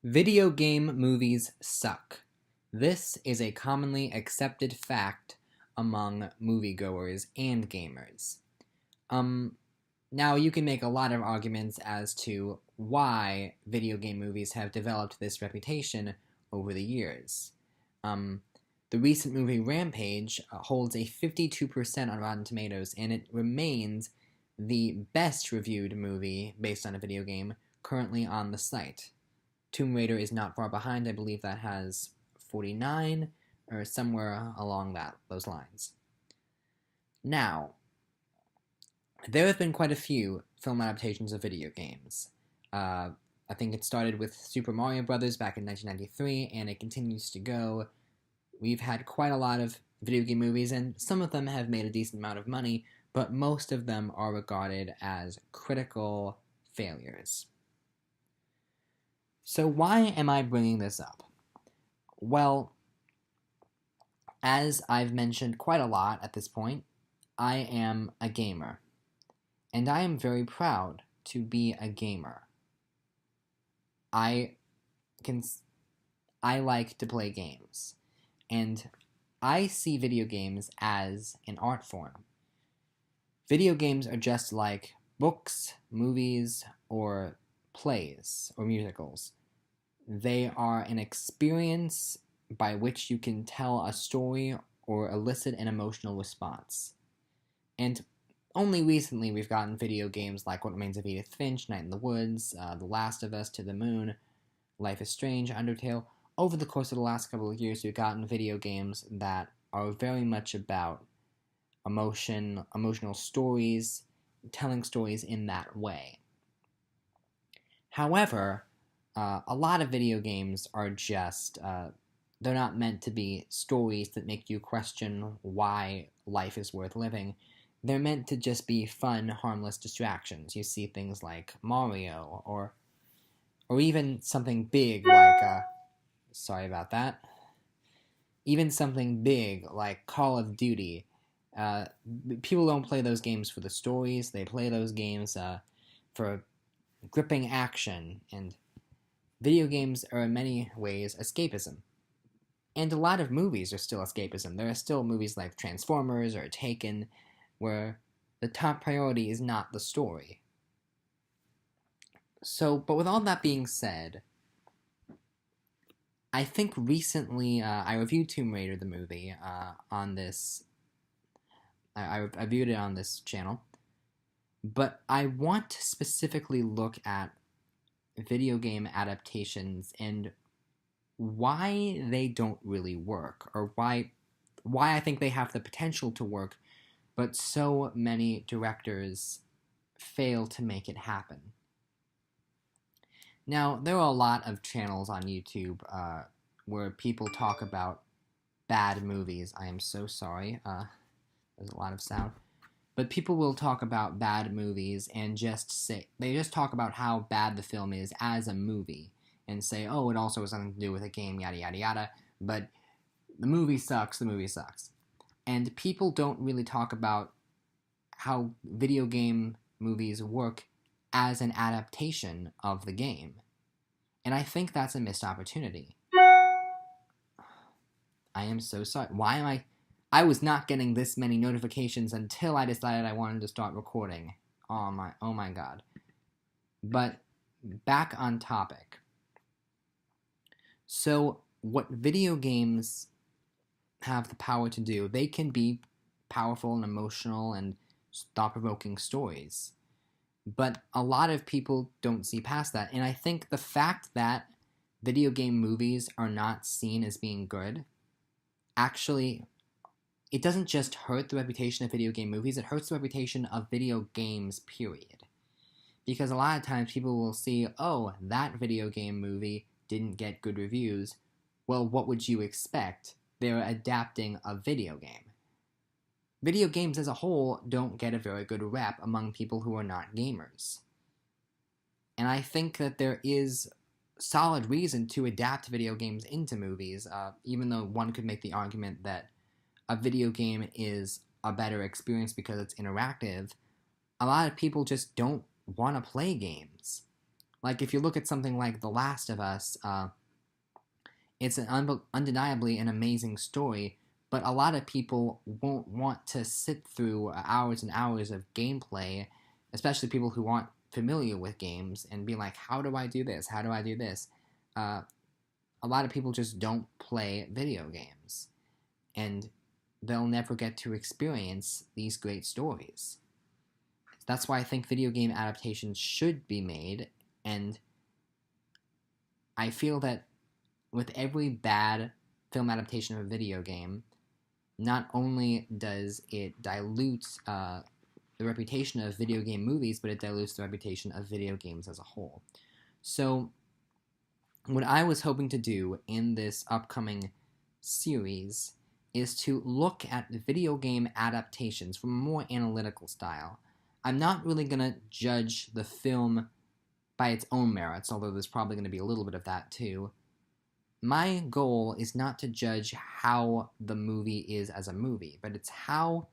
Video game movies suck. This is a commonly accepted fact among moviegoers and gamers. Um, Now you can make a lot of arguments as to why video game movies have developed this reputation over the years. Um, the recent movie Rampage holds a 52% on Rotten Tomatoes, and it remains the best reviewed movie based on a video game currently on the site. Tomb Raider is not far behind. I believe that has 49 or somewhere along those lines. Now, there have been quite a few film adaptations of video games. I think it started with Super Mario Bros. Back in 1993, and it continues to go. We've had quite a lot of video game movies, and some of them have made a decent amount of money, but most of them are regarded as critical failures. So why am I bringing this up? Well, as I've mentioned quite a lot at this point, I am a gamer. And I am very proud to be a gamer. I like to play games. And I see video games as an art form. Video games are just like books, movies, or plays, or musicals. They are an experience by which you can tell a story or elicit an emotional response. And only recently we've gotten video games like What Remains of Edith Finch, Night in the Woods, The Last of Us, To the Moon, Life is Strange, Undertale. Over the course of the last couple of years, we've gotten video games that are very much about emotion, emotional stories, telling stories in that way. However, a lot of video games are just, they're not meant to be stories that make you question why life is worth living. They're meant to just be fun, harmless distractions. You see things like Mario, or even something big like, sorry about that, even something big like Call of Duty. People don't play those games for the stories, they play those games for gripping action, and video games are in many ways escapism. And a lot of movies are still escapism. There are still movies like Transformers or Taken, where the top priority is not the story. So, but with all that being said, I think recently I reviewed Tomb Raider, the movie, on this. I reviewed it on this channel, but I want to specifically look at video game adaptations and why they don't really work, or why I think they have the potential to work, but so many directors fail to make it happen. Now, there are a lot of channels on YouTube where people talk about bad movies. I am so sorry. There's a lot of sound. But people will talk about bad movies and they just talk about how bad the film is as a movie and say, oh, it also has something to do with a game, yada, yada, yada. But the movie sucks, the movie sucks. And people don't really talk about how video game movies work as an adaptation of the game. And I think that's a missed opportunity. I am so sorry. Why am I was not getting this many notifications until I decided I wanted to start recording. Oh my god. But back on topic. So what video games have the power to do, they can be powerful and emotional and thought-provoking stories. But a lot of people don't see past that. And I think the fact that video game movies are not seen as being good, actually, it doesn't just hurt the reputation of video game movies, it hurts the reputation of video games, period. Because a lot of times people will see, oh, that video game movie didn't get good reviews. Well, what would you expect? They're adapting a video game. Video games as a whole don't get a very good rep among people who are not gamers. And I think that there is solid reason to adapt video games into movies, even though one could make the argument that a video game is a better experience because it's interactive. A lot of people just don't want to play games. Like, if you look at something like The Last of Us, it's undeniably an amazing story, but a lot of people won't want to sit through hours and hours of gameplay, especially people who aren't familiar with games, and be like, how do I do this? How do I do this? Uh, a lot of people just don't play video games, and they'll never get to experience these great stories. That's why I think video game adaptations should be made, and I feel that with every bad film adaptation of a video game, not only does it dilute the reputation of video game movies, but it dilutes the reputation of video games as a whole. So, what I was hoping to do in this upcoming series is to look at video game adaptations from a more analytical style. I'm not really going to judge the film by its own merits, although there's probably going to be a little bit of that too. My goal is not to judge how the movie is as a movie, but it's how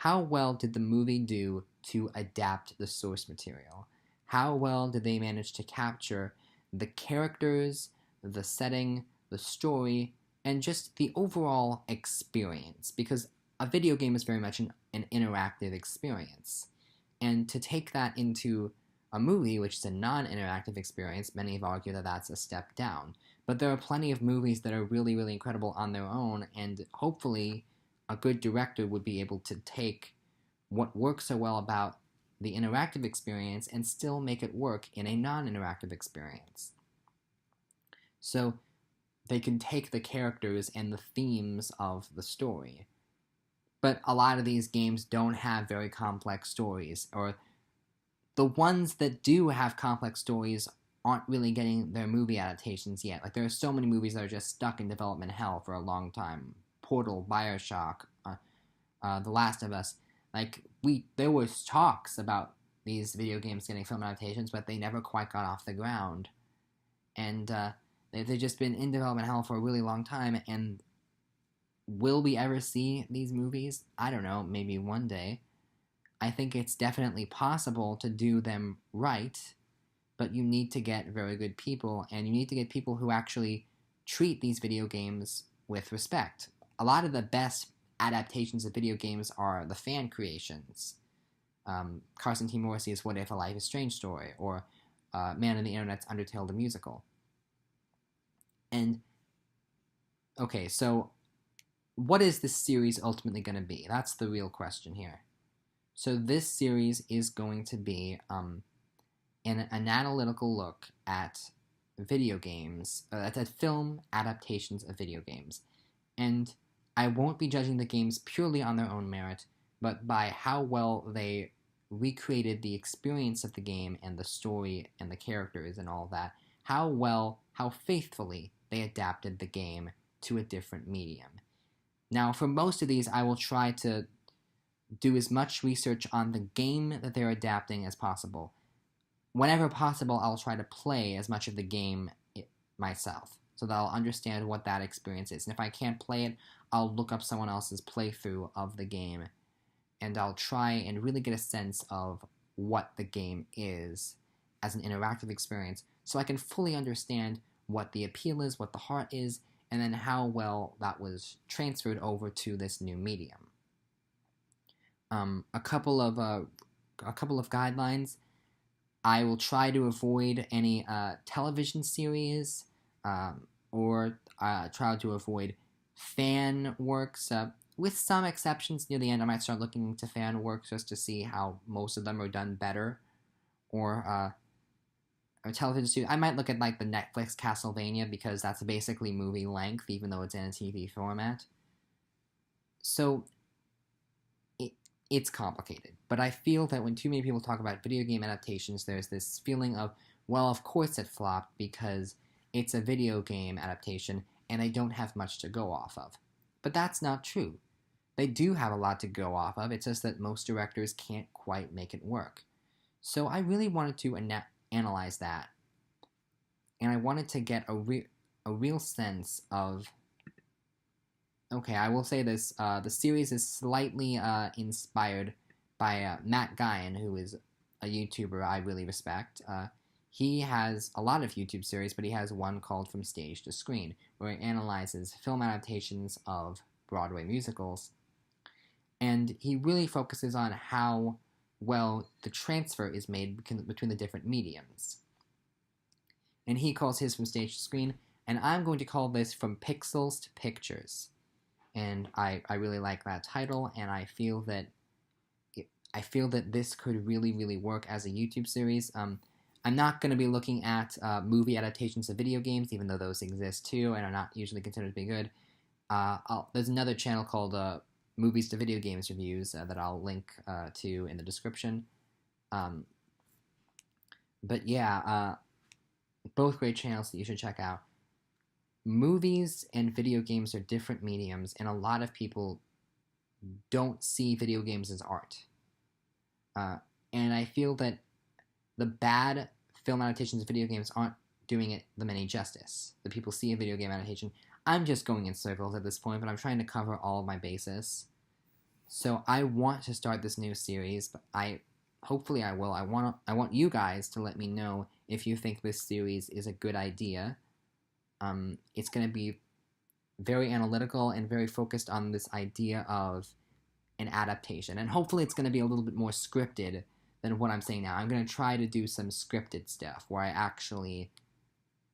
well did the movie do to adapt the source material? How well did they manage to capture the characters, the setting, the story, and just the overall experience? Because a video game is very much an interactive experience. And to take that into a movie, which is a non-interactive experience, many have argued that that's a step down. But there are plenty of movies that are really, really incredible on their own, and hopefully a good director would be able to take what works so well about the interactive experience and still make it work in a non-interactive experience. So they can take the characters and the themes of the story. But a lot of these games don't have very complex stories, or the ones that do have complex stories aren't really getting their movie adaptations yet. Like, there are so many movies that are just stuck in development hell for a long time. Portal, Bioshock, The Last of Us. Like, there was talks about these video games getting film adaptations, but they never quite got off the ground. And they've just been in development hell for a really long time, and will we ever see these movies? I don't know, maybe one day. I think it's definitely possible to do them right, but you need to get very good people, and you need to get people who actually treat these video games with respect. A lot of the best adaptations of video games are the fan creations. Carson T. Morrissey's What If? A Life is Strange story, or Man on the Internet's Undertale the Musical. And, okay, so what is this series ultimately going to be? That's the real question here. So this series is going to be an analytical look at video games, at film adaptations of video games. And I won't be judging the games purely on their own merit, but by how well they recreated the experience of the game and the story and the characters and all that. How faithfully they adapted the game to a different medium. Now, for most of these, I will try to do as much research on the game that they're adapting as possible. Whenever possible, I'll try to play as much of the game myself, so that I'll understand what that experience is. And if I can't play it, I'll look up someone else's playthrough of the game, and I'll try and really get a sense of what the game is as an interactive experience, so I can fully understand what the appeal is, what the heart is, and then how well that was transferred over to this new medium. A couple of guidelines. I will try to avoid any television series, or try to avoid fan works. With some exceptions, near the end, I might start looking into fan works just to see how most of them are done better. Or television series. I might look at like the Netflix Castlevania, because that's basically movie length, even though it's in a TV format. So it's complicated, but I feel that when too many people talk about video game adaptations, there's this feeling of, well, of course it flopped because it's a video game adaptation and they don't have much to go off of. But that's not true. They do have a lot to go off of, it's just that most directors can't quite make it work. So I really wanted to analyze that, and I wanted to get a real sense of, okay, I will say this, the series is slightly inspired by Matt Guyan, who is a YouTuber I really respect. He has a lot of YouTube series, but he has one called From Stage to Screen, where he analyzes film adaptations of Broadway musicals. And he really focuses on how well the transfer is made between the different mediums. And he calls his From Stage to Screen, and I'm going to call this From Pixels to Pictures. And I really like that title, and I feel that this could really work as a YouTube series. I'm not going to be looking at movie adaptations of video games, even though those exist too and are not usually considered to be good. There's another channel called Movies to Video Games Reviews that I'll link to in the description. But yeah, both great channels that you should check out. Movies and video games are different mediums, and a lot of people don't see video games as art. And I feel that the bad film adaptations of video games aren't doing them any justice. The people see a video game adaptation. I'm just going in circles at this point, but I'm trying to cover all of my bases. So I want to start this new series, but hopefully I will. I want you guys to let me know if you think this series is a good idea. It's going to be very analytical and very focused on this idea of an adaptation, and hopefully it's going to be a little bit more scripted than what I'm saying now. I'm going to try to do some scripted stuff where I actually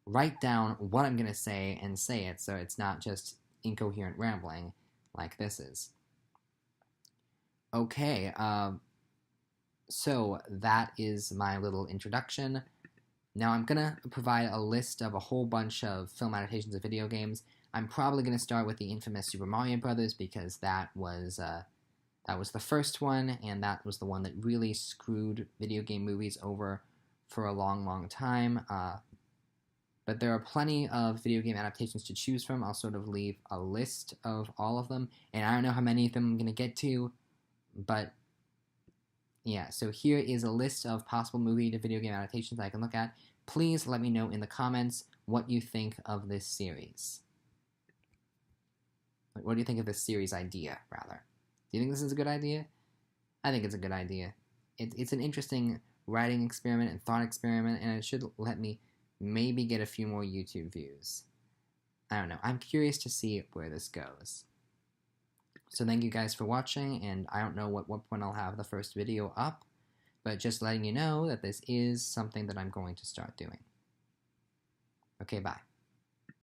write down what I'm going to say and say it, so it's not just incoherent rambling like this is. Okay, so that is my little introduction. Now I'm going to provide a list of a whole bunch of film adaptations of video games. I'm probably going to start with the infamous Super Mario Brothers because that was the first one, and that was the one that really screwed video game movies over for a long time. But there are plenty of video game adaptations to choose from. I'll sort of leave a list of all of them, and I don't know how many of them I'm going to get to, but yeah, so here is a list of possible movie to video game adaptations I can look at. Please let me know in the comments what you think of this series. What do you think of this series idea, rather? Do you think this is a good idea? I think it's a good idea. It's an interesting writing experiment and thought experiment, and it should let me maybe get a few more YouTube views. I don't know. I'm curious to see where this goes. So thank you guys for watching, and I don't know what point I'll have the first video up, but just letting you know that this is something that I'm going to start doing. Okay, bye.